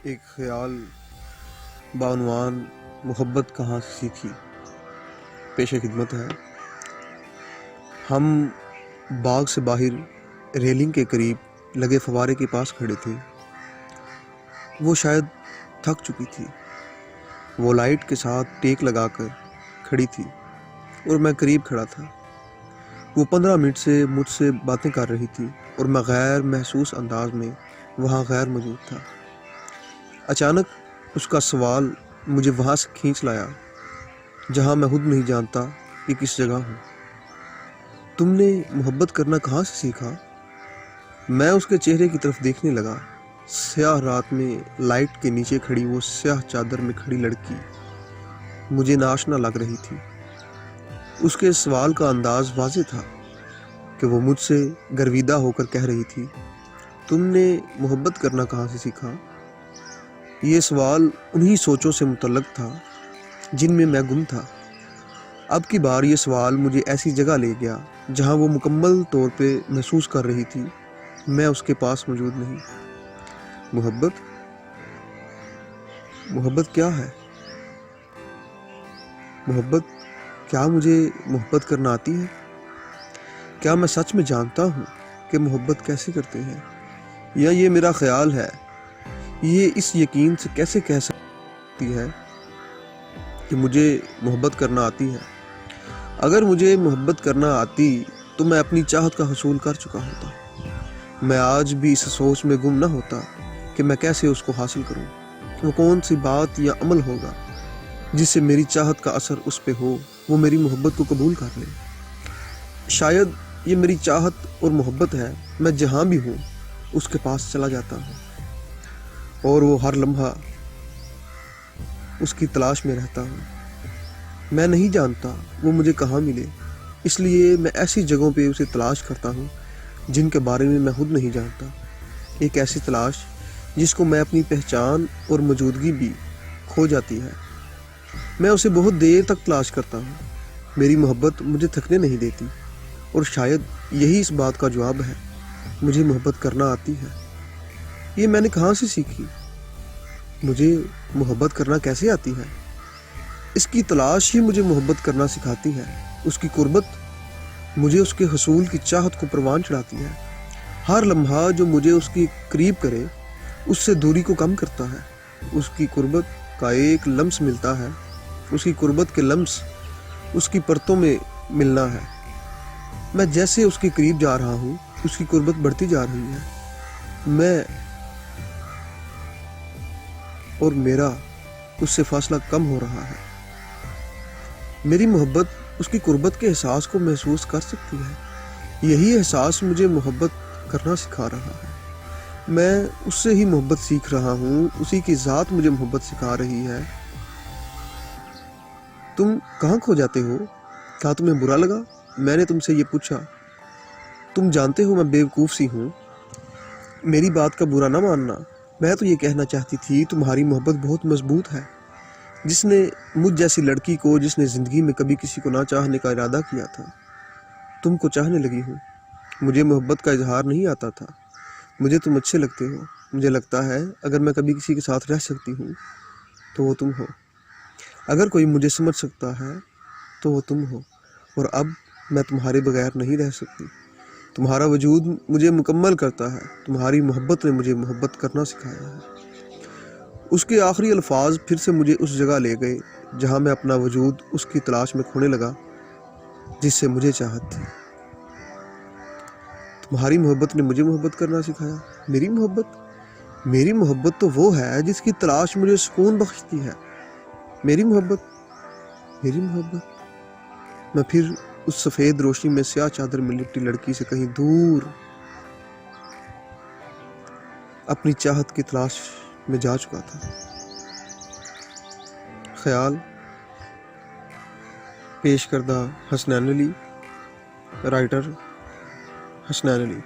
ایک خیال بعنوان محبت کہاں سے سیکھی پیش خدمت ہے۔ ہم باغ سے باہر ریلنگ کے قریب لگے فوارے کے پاس کھڑے تھے۔ وہ شاید تھک چکی تھی۔ وہ لائٹ کے ساتھ ٹیک لگا کر کھڑی تھی اور میں قریب کھڑا تھا۔ وہ 15 منٹ سے مجھ سے باتیں کر رہی تھی اور میں غیر محسوس انداز میں وہاں غیر موجود تھا۔ اچانک اس کا سوال مجھے وہاں سے کھینچ لایا جہاں میں خود نہیں جانتا کہ کس جگہ ہوں۔ تم نے محبت کرنا کہاں سے سیکھا؟ میں اس کے چہرے کی طرف دیکھنے لگا۔ سیاہ رات میں لائٹ کے نیچے کھڑی وہ سیاہ چادر میں کھڑی لڑکی مجھے ناشنا لگ رہی تھی۔ اس کے سوال کا انداز واضح تھا کہ وہ مجھ سے گرویدہ ہو کر کہہ رہی تھی، تم نے محبت کرنا کہاں سے سیکھا؟ یہ سوال انہی سوچوں سے متعلق تھا جن میں میں گم تھا۔ اب کی بار یہ سوال مجھے ایسی جگہ لے گیا جہاں وہ مکمل طور پہ محسوس کر رہی تھی میں اس کے پاس موجود نہیں۔ محبت کیا ہے؟ محبت کیا مجھے محبت کرنا آتی ہے؟ کیا میں سچ میں جانتا ہوں کہ محبت کیسے کرتے ہیں؟ یا یہ میرا خیال ہے؟ یہ اس یقین سے کیسے کہہ سکتی ہے کہ مجھے محبت کرنا آتی ہے؟ اگر مجھے محبت کرنا آتی تو میں اپنی چاہت کا حصول کر چکا ہوتا۔ میں آج بھی اس سوچ میں گم نہ ہوتا کہ میں کیسے اس کو حاصل کروں، وہ کون سی بات یا عمل ہوگا جس سے میری چاہت کا اثر اس پہ ہو، وہ میری محبت کو قبول کر لے۔ شاید یہ میری چاہت اور محبت ہے۔ میں جہاں بھی ہوں اس کے پاس چلا جاتا ہوں اور وہ ہر لمحہ اس کی تلاش میں رہتا ہوں۔ میں نہیں جانتا وہ مجھے کہاں ملے، اس لیے میں ایسی جگہوں پہ اسے تلاش کرتا ہوں جن کے بارے میں خود نہیں جانتا۔ ایک ایسی تلاش جس کو میں اپنی پہچان اور موجودگی بھی کھو جاتی ہے۔ میں اسے بہت دیر تک تلاش کرتا ہوں۔ میری محبت مجھے تھکنے نہیں دیتی اور شاید یہی اس بات کا جواب ہے، مجھے محبت کرنا آتی ہے۔ یہ میں نے کہاں سے سیکھی؟ مجھے محبت کرنا کیسے آتی ہے؟ اس کی تلاش ہی مجھے محبت کرنا سکھاتی ہے۔ اس کی قربت مجھے اس کے حصول کی چاہت کو پروان چڑھاتی ہے۔ ہر لمحہ جو مجھے اس کی قریب کرے اس سے دوری کو کم کرتا ہے۔ اس کی قربت کا ایک لمس ملتا ہے، اس کی قربت کے لمس اس کی پرتوں میں ملنا ہے۔ میں جیسے اس کے قریب جا رہا ہوں اس کی قربت بڑھتی جا رہی ہے۔ میں اور میرا اس سے فاصلہ کم ہو رہا ہے۔ میری محبت اس کی قربت کے احساس کو محسوس کر سکتی ہے۔ یہی احساس مجھے محبت کرنا سکھا رہا ہے۔ میں اس سے ہی محبت سیکھ رہا ہوں، اسی کی ذات مجھے محبت سکھا رہی ہے۔ تم کہاں کھو جاتے ہو؟ کیا تمہیں برا لگا میں نے تم سے یہ پوچھا؟ تم جانتے ہو میں بیوقوف سی ہوں، میری بات کا برا نہ ماننا۔ میں تو یہ کہنا چاہتی تھی تمہاری محبت بہت مضبوط ہے۔ جس نے مجھ جیسی لڑکی کو، جس نے زندگی میں کبھی کسی کو نہ چاہنے کا ارادہ کیا تھا، تم کو چاہنے لگی ہوں۔ مجھے محبت کا اظہار نہیں آتا تھا۔ مجھے تم اچھے لگتے ہو۔ مجھے لگتا ہے اگر میں کبھی کسی کے ساتھ رہ سکتی ہوں تو وہ تم ہو۔ اگر کوئی مجھے سمجھ سکتا ہے تو وہ تم ہو، اور اب میں تمہارے بغیر نہیں رہ سکتی۔ تمہارا وجود مجھے مکمل کرتا ہے۔ تمہاری محبت نے مجھے محبت کرنا سکھایا ہے۔ اس کے آخری الفاظ پھر سے مجھے اس جگہ لے گئے جہاں میں اپنا وجود اس کی تلاش میں کھونے لگا جس سے مجھے چاہت تھی۔ تمہاری محبت نے مجھے محبت کرنا سکھایا۔ میری محبت تو وہ ہے جس کی تلاش مجھے سکون بخشتی ہے۔ میری محبت میں پھر اس سفید روشنی میں سیاہ چادر میں لپٹی لڑکی سے کہیں دور اپنی چاہت کی تلاش میں جا چکا تھا۔ خیال پیش کردہ حسنین علی، رائٹر حسنین علی۔